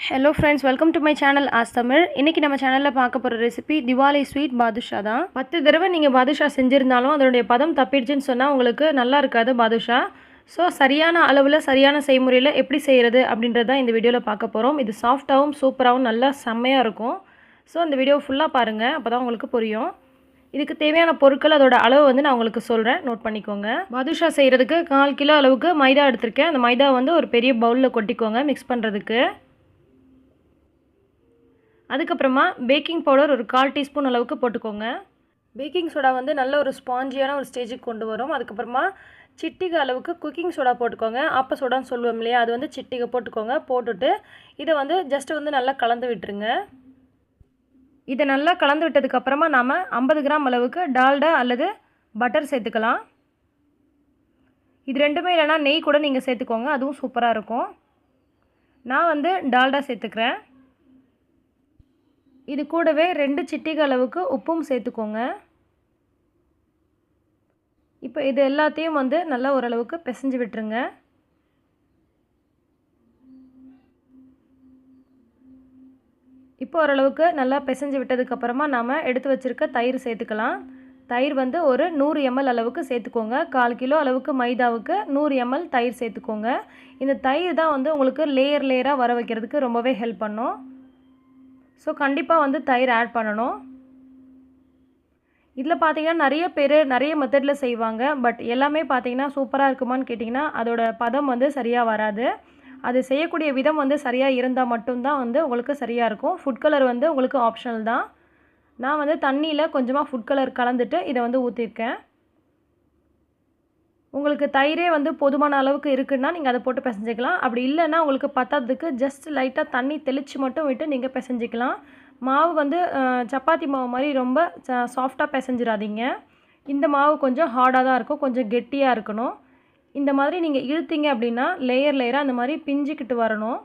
Hello friends, welcome to my channel As Tamil. இன்னைக்கு நம்ம சேனல்ல பார்க்க போற ரெசிபி diwali sweet badhusha தான். 10 தடவை நீங்க badhusha செஞ்சிருந்தாலும் அதோட பதம் தப்பிடுச்சுன்னு சொன்னா உங்களுக்கு நல்லா இருக்காது badhusha. சோ சரியான அளவுல சரியான செய்முறையில எப்படி செய்யிறது அப்படின்றத தான் இந்த வீடியோல பார்க்க போறோம். இது சாஃப்ட்டாவும் சூப்பராவும் நல்லா செமையா இருக்கும். சோ இந்த வீடியோ ஃபுல்லா பாருங்க அப்பதான் உங்களுக்கு புரியும். இதுக்கு தேவையான பொருட்கள் அதோட அளவு வந்து நான் உங்களுக்கு சொல்றேன் நோட் பண்ணிக்கோங்க. badhusha செய்யிறதுக்கு 1/4 கிலோ அளவுக்கு மைதா எடுத்துர்க்கேன். அந்த மைதா வந்து ஒரு பெரிய பவுல்ல கொட்டிக்கோங்க mix பண்றதுக்கு. அதுக்கப்புறமா பேக்கிங் பவுடர் ஒரு 1/4 டீஸ்பூன் அளவுக்கு போட்டுக்கோங்க. பேக்கிங் சோடா வந்து நல்ல ஒரு ஸ்பாஞ்சியான ஒரு ஸ்டேஜுக்கு கொண்டு வரும். அதுக்கப்புறமா சிட்டிகை அளவுக்கு குக்கிங் சோடா போட்டுக்கோங்க. ஆப்ப சோடான்னு சொல்லுவோம் இல்லையா, அது வந்து சிட்டிகை போட்டுக்கோங்க. போட்டுட்டு இதை வந்து ஜஸ்ட் வந்து நல்லா கலந்து விட்டுருங்க. இதை நல்லா கலந்து விட்டதுக்கப்புறமா நாம் 50 கிராம் அளவுக்கு டால்டா அல்லது பட்டர் சேர்த்துக்கலாம். இது ரெண்டுமே இல்லைனா நெய் கூட நீங்கள் சேர்த்துக்கோங்க, அதுவும் சூப்பராக இருக்கும். நான் வந்து டால்டா சேர்த்துக்கிறேன். இது கூடவே 2 சிட்டிகை அளவுக்கு உப்பும் சேர்த்துக்கோங்க. இப்போ இது எல்லாத்தையும் வந்து நல்லா ஓரளவுக்கு பிசைஞ்சு விட்டுருங்க. இப்போ ஓரளவுக்கு நல்லா பிசைஞ்சு விட்டதுக்கப்புறமா நாம் எடுத்து வச்சுருக்க தயிர் சேர்த்துக்கலாம். தயிர் வந்து ஒரு 100 ml அளவுக்கு சேர்த்துக்கோங்க. 1/4 கிலோ அளவுக்கு மைதாவுக்கு 100 ml தயிர் சேர்த்துக்கோங்க. இந்த தயிர் தான் வந்து உங்களுக்கு லேயராக வர வைக்கிறதுக்கு ரொம்பவே ஹெல்ப் பண்ணும். ஸோ கண்டிப்பாக வந்து தயிர் ஆட் பண்ணணும். இதில் பார்த்தீங்கன்னா நிறைய பேர் நிறைய மெத்தடில் செய்வாங்க. பட் எல்லாமே பார்த்தீங்கன்னா சூப்பராக இருக்குமான்னு கேட்டிங்கன்னா அதோட பதம் வந்து சரியாக வராது. அது செய்யக்கூடிய விதம் வந்து சரியாக இருந்தால் மட்டும்தான் வந்து உங்களுக்கு சரியாக இருக்கும். ஃபுட் கலர் வந்து உங்களுக்கு ஆப்ஷனல் தான். நான் வந்து தண்ணியில் கொஞ்சமாக ஃபுட் கலர் கலந்துட்டு இதை வந்து ஊற்றிருக்கேன். உங்களுக்கு தயிரே வந்து போதுமான அளவுக்கு இருக்குன்னா நீங்கள் அதை போட்டு பிசைஞ்சிக்கலாம். அப்படி இல்லைன்னா உங்களுக்கு பத்தாததுக்கு ஜஸ்ட் லைட்டாக தண்ணி தெளித்து மட்டும் விட்டு நீங்கள் பிசைஞ்சிக்கலாம். மாவு வந்து சப்பாத்தி மாவு மாதிரி ரொம்ப சாஃப்டாக பிசைஞ்சிடாதீங்க. இந்த மாவு கொஞ்சம் ஹார்டாக தான் இருக்கும், கொஞ்சம் கெட்டியாக இருக்கணும். இந்த மாதிரி நீங்கள் இழுத்தீங்க அப்படின்னா லேயராக அந்த மாதிரி பிஞ்சிக்கிட்டு வரணும்.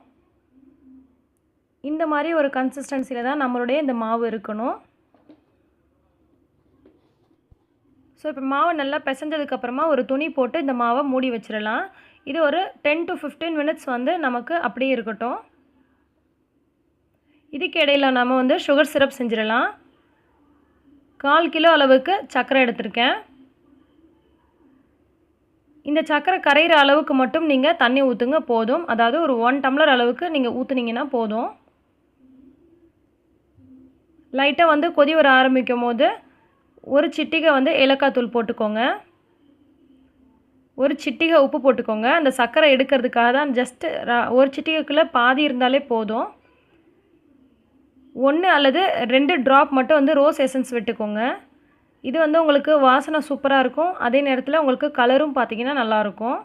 இந்த மாதிரி ஒரு கன்சிஸ்டன்சியில் தான் நம்மளுடைய இந்த மாவு இருக்கணும். ஸோ இப்போ மாவை நல்லா பிசைஞ்சதுக்கப்புறமா ஒரு துணி போட்டு இந்த மாவை மூடி வச்சிடலாம். இது ஒரு 10 to 15 மினிட்ஸ் வந்து நமக்கு அப்படியே இருக்கட்டும். இதுக்கு இடையில் நம்ம வந்து சுகர் சிரப் செஞ்சிடலாம். 1/4 கிலோ அளவுக்கு சர்க்கரை எடுத்திருக்கேன். இந்த சர்க்கரை கரையிற அளவுக்கு மட்டும் நீங்கள் தண்ணி ஊற்றுங்க போதும். அதாவது ஒரு 1 டம்ளர் அளவுக்கு நீங்கள் ஊற்றுனீங்கன்னா போதும். லைட்டாக வந்து கொதி வர ஆரம்பிக்கும் போது ஒரு சிட்டிகை வந்து ஏலக்காய் தூள் போட்டுக்கோங்க. ஒரு சிட்டிகை உப்பு போட்டுக்கோங்க. அந்த சர்க்கரை எடுக்கிறதுக்காக தான். ஜஸ்ட் ஒரு சிட்டிகைக்குள்ளே பாதி இருந்தாலே போதும். 1 அல்லது 2 ட்ராப் மட்டும் வந்து ரோஸ் எசன்ஸ் விட்டுக்கோங்க. இது வந்து உங்களுக்கு வாசனை சூப்பராக இருக்கும். அதே நேரத்தில் உங்களுக்கு கலரும் பார்த்திங்கன்னா நல்லாயிருக்கும்.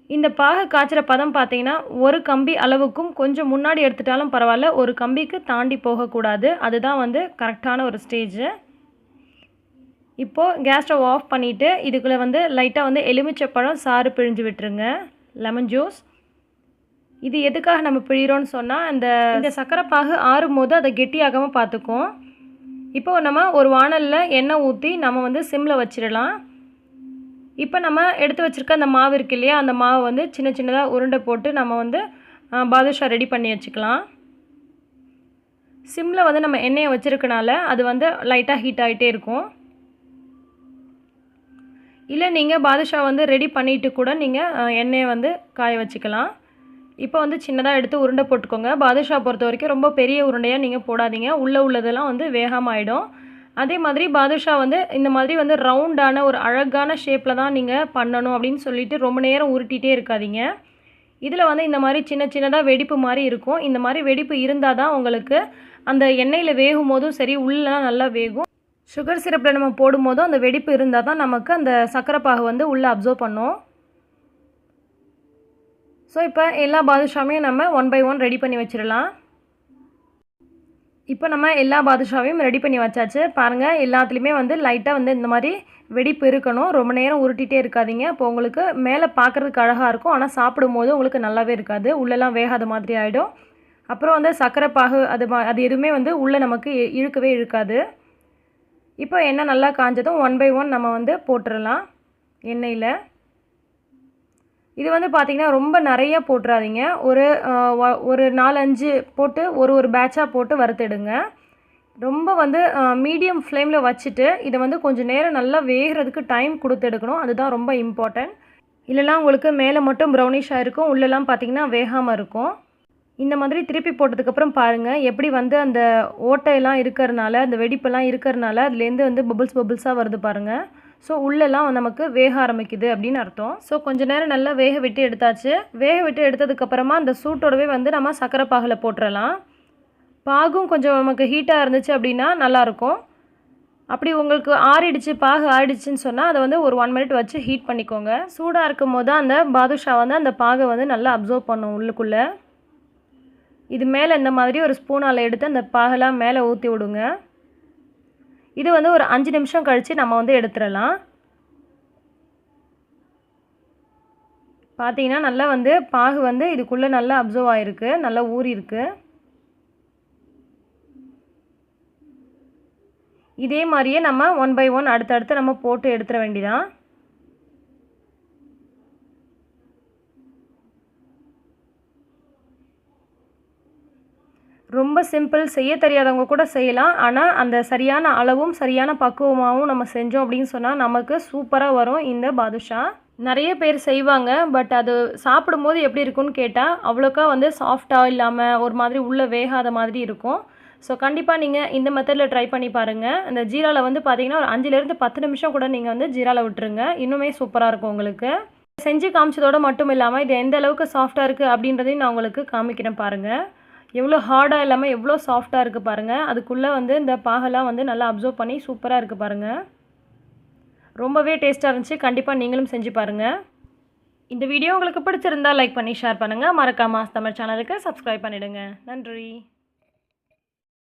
இந்த பாகு காய்ச்சிற பதம் பார்த்திங்கன்னா ஒரு கம்பி அளவுக்கும் கொஞ்சம் முன்னாடி எடுத்துட்டாலும் பரவாயில்ல, ஒரு கம்பிக்கு தாண்டி போகக்கூடாது. அதுதான் வந்து கரெக்டான ஒரு ஸ்டேஜு. இப்போது கேஸ் ஸ்டவ் ஆஃப் பண்ணிவிட்டு இதுக்குள்ளே வந்து லைட்டாக வந்து எலுமிச்சைப்பழம் சாறு பிழிஞ்சு விட்டுருங்க, லெமன் ஜூஸ். இது எதுக்காக நம்ம பிழிகிறோன்னு சொன்னால் இந்த சர்க்கரை பாகு ஆறும் போது அதை கெட்டியாகாமல் பார்த்துக்கும். இப்போது நம்ம ஒரு வாணலில் எண்ணெய் ஊற்றி நம்ம வந்து சிம்மில் வச்சிடலாம். இப்போ நம்ம எடுத்து வச்சுருக்க அந்த மாவு இருக்கு இல்லையா, அந்த மாவு வந்து சின்ன சின்னதாக உருண்டை போட்டு நம்ம வந்து பாதுஷா ரெடி பண்ணி வச்சுக்கலாம். சிம்மில் வந்து நம்ம எண்ணெயை வச்சுருக்கனால அது வந்து லைட்டாக ஹீட் ஆகிட்டே இருக்கும். இல்லை நீங்கள் பாதுஷா வந்து ரெடி பண்ணிவிட்டு கூட நீங்கள் எண்ணெயை வந்து காய வச்சுக்கலாம். இப்போ வந்து சின்னதாக எடுத்து உருண்டை போட்டுக்கோங்க. பாதுஷா பொறுத்த வரைக்கும் ரொம்ப பெரிய உருண்டையாக நீங்கள் போடாதீங்க, உள்ளதெல்லாம் வந்து வேகாமல் ஆகிடும். அதே மாதிரி பாதுஷா வந்து இந்த மாதிரி வந்து ரவுண்டான ஒரு அழகான ஷேப்பில் தான் நீங்கள் பண்ணணும் அப்படின்னு சொல்லிட்டு ரொம்ப நேரம் உருட்டிகிட்டே இருக்காதீங்க. இதில் வந்து இந்த மாதிரி சின்ன சின்னதாக வெடிப்பு மாதிரி இருக்கும். இந்த மாதிரி வெடிப்பு இருந்தால் தான் உங்களுக்கு அந்த எண்ணெயில் வேகும் போதும் சரி உள்ளெலாம் நல்லா வேகும். சுகர் சிரப்பில் நம்ம போடும்போதும் அந்த வெடிப்பு இருந்தால் தான் நமக்கு அந்த சர்க்கரை பாகு வந்து உள்ளே அப்சர்வ் பண்ணும். ஸோ இப்போ எல்லா பாதுஷாவையும் நம்ம 1 by 1 ரெடி பண்ணி வச்சிடலாம். இப்போ நம்ம எல்லா பாதுஷாவையும் ரெடி பண்ணி வச்சாச்சு. பாருங்கள், எல்லாத்துலேயுமே வந்து லைட்டாக வந்து இந்த மாதிரி வெடிப்பு இருக்கணும். ரொம்ப நேரம் உருட்டிகிட்டே இருக்காதீங்க. இப்போ உங்களுக்கு மேலே பார்க்குறதுக்கு அழகாக இருக்கும், ஆனால் சாப்பிடும்போது உங்களுக்கு நல்லாவே இருக்காது, உள்ளெல்லாம் வேகாத மாதிரி ஆகிடும். அப்புறம் வந்து சர்க்கரை பாகு அது எதுவுமே வந்து உள்ளே நமக்கு இழுக்கவே இழுக்காது. இப்போ எண்ணெய் நல்லா காஞ்சதும் 1 by 1 நம்ம வந்து போட்டுடலாம் எண்ணெயில். இது வந்து பார்த்திங்கன்னா ரொம்ப நிறைய போட்டுறாதீங்க. ஒரு 4-5 போட்டு ஒரு பேட்சாக போட்டு வறுத்தெடுங்க. ரொம்ப வந்து மீடியம் ஃப்ளேமில் வச்சுட்டு இதை வந்து கொஞ்சம் நேரம் நல்லா வேகிறதுக்கு டைம் கொடுத்து எடுக்கணும். அதுதான் ரொம்ப இம்பார்ட்டன்ட். இல்லைனா உங்களுக்கு மேலே மட்டும் ப்ரௌனிஷாக இருக்கும், உள்ளெல்லாம் பார்த்திங்கன்னா வேகாமல் இருக்கும். இந்த மாதிரி திருப்பி போட்டதுக்கப்புறம் பாருங்கள் எப்படி வந்து அந்த ஓட்டையெல்லாம் இருக்கிறதுனால, அந்த வெடிப்பெல்லாம் இருக்கிறதுனால அதுலேருந்து வந்து பபுள்ஸாக வருது பாருங்கள். ஸோ உள்ளெல்லாம் நமக்கு வேக ஆரம்பிக்குது அப்படின்னு அர்த்தம். ஸோ கொஞ்சம் நேரம் நல்லா வேக விட்டு எடுத்தாச்சு. வேக விட்டு எடுத்ததுக்கப்புறமா அந்த சூட்டோடவே வந்து நம்ம சர்க்கரை பாகில் போட்டுடலாம். பாகும் கொஞ்சம் நமக்கு ஹீட்டாக இருந்துச்சு அப்படின்னா நல்லாயிருக்கும். அப்படி உங்களுக்கு பாகு ஆறிடுச்சுன்னு சொன்னால் அதை வந்து ஒரு 1 மினிட் வச்சு ஹீட் பண்ணிக்கோங்க. சூடாக இருக்கும் போது அந்த பாதுஷா வந்து அந்த பாகை வந்து நல்லா அப்சர்வ் பண்ணும் உள்ளுக்குள்ளே. இது மேலே இந்த மாதிரி ஒரு ஸ்பூனால் எடுத்து அந்த பாகெல்லாம் மேலே ஊற்றி விடுங்க. இது வந்து ஒரு 5 நிமிஷம் கழித்து நம்ம வந்து எடுத்துடலாம். பார்த்தீங்கன்னா நல்லா வந்து பாகு வந்து இதுக்குள்ளே நல்லா அப்சர்வ் ஆகிருக்கு, நல்லா ஊறி இருக்குது. இதே மாதிரியே நம்ம 1 பை 1 அடுத்தடுத்து நம்ம போட்டு எடுத்துட வேண்டியதான். ரொம்ப சிம்பிள், செய்ய தெரியாதவங்க கூட செய்யலாம். ஆனால் அந்த சரியான அளவும் சரியான பக்குவமாகவும் நம்ம செஞ்சோம் அப்படின்னு சொன்னால் நமக்கு சூப்பராக வரும் இந்த பாதுஷா. நிறைய பேர் செய்வாங்க, பட் அது சாப்பிடும்போது எப்படி இருக்குன்னு கேட்டால் அவ்வளோக்கா வந்து சாஃப்டாக இல்லாமல் ஒரு மாதிரி உள்ளே வேகாத மாதிரி இருக்கும். ஸோ கண்டிப்பாக நீங்கள் இந்த மெத்தடில் ட்ரை பண்ணி பாருங்கள். அந்த ஜீராவில் வந்து பார்த்தீங்கன்னா ஒரு 5லேருந்து 10 நிமிஷம் கூட நீங்கள் வந்து ஜீராவில் விட்டுருங்க, இன்னுமே சூப்பராக இருக்கும் உங்களுக்கு. செஞ்சு காமிச்சதோடு மட்டும் இல்லாமல் இது எந்த அளவுக்கு சாஃப்டாக இருக்குது அப்படின்றதையும் நான் உங்களுக்கு காமிக்கிறேன் பாருங்கள். எவ்வளோ ஹார்டாக இல்லாமல் எவ்வளோ சாஃப்டாக இருக்குது பாருங்கள். அதுக்குள்ளே வந்து இந்த பாகெல்லாம் வந்து நல்லா அப்சர்வ் பண்ணி சூப்பராக இருக்குது பாருங்கள். ரொம்பவே டேஸ்ட்டாக இருந்துச்சு. கண்டிப்பாக நீங்களும் செஞ்சு பாருங்கள். இந்த வீடியோ உங்களுக்கு பிடிச்சிருந்தால் லைக் பண்ணி ஷேர் பண்ணுங்கள். மறக்காம தமிழ் சேனலுக்கு சப்ஸ்கிரைப் பண்ணிவிடுங்க. நன்றி.